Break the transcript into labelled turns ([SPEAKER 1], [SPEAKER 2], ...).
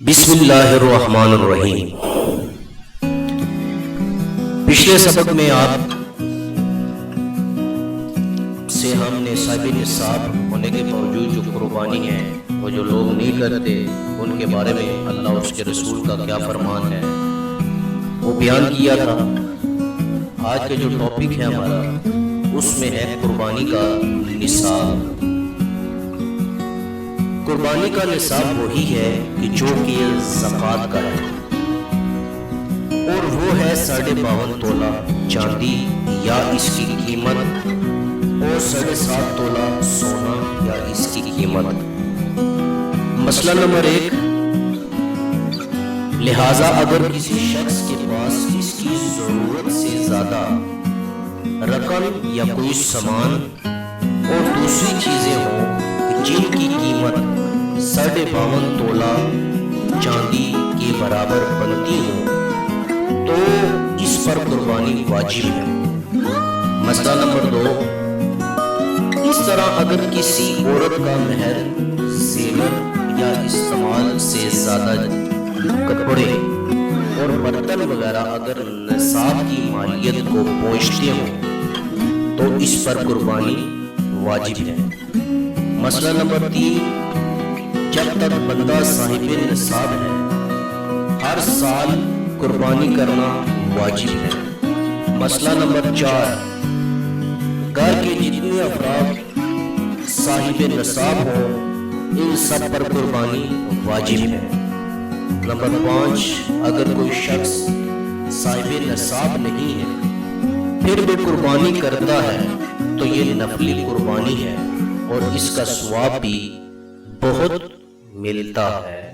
[SPEAKER 1] بسم اللہ الرحمن الرحیم۔ پچھلے سبق میں آپ سے ہم نے صاحب نصاب ہونے کے باوجود جو قربانی ہے وہ جو لوگ نہیں کرتے ان کے بارے میں اللہ اور اس کے رسول کا کیا فرمان ہے وہ بیان کیا تھا۔ آج کا جو ٹاپک ہے ہمارا اس میں ہے قربانی کا نصاب۔ قربانی کا نصاب وہی ہے کہ جو کہ زکوٰۃ کا ہے، اور وہ ہے 52.5 تولہ چاندی یا اس کی قیمت، اور 7.5 تولہ سونا یا اس کی قیمت۔ مسئلہ نمبر 1، لہٰذا اگر کسی شخص کے پاس اس کی ضرورت سے زیادہ رقم یا کوئی سامان اور دوسری چیزیں ہوں جن کی قیمت 52.5 تولہ چاندی کے برابر بنتی ہو تو اس پر قربانی واجب ہے۔ مسئلہ نمبر 2، اس طرح اگر کسی عورت کا مہر، زیور یا استعمال سے زیادہ کپڑے اور برتن وغیرہ اگر نصاب کی مالیت کو پہنچتے ہوں تو اس پر قربانی واجب ہے۔ مسئلہ نمبر 3، جب تک بندہ صاحب نصاب ہے ہر سال قربانی کرنا واجب ہے۔ مسئلہ نمبر 4، گھر کے جتنے افراد صاحب نصاب ہوں ان سب پر قربانی واجب ہے۔ نمبر 5، اگر کوئی شخص صاحب نصاب نہیں ہے پھر بھی قربانی کرتا ہے تو یہ نفلی قربانی ہے اور اس کا ثواب بھی بہت ملتا ہے۔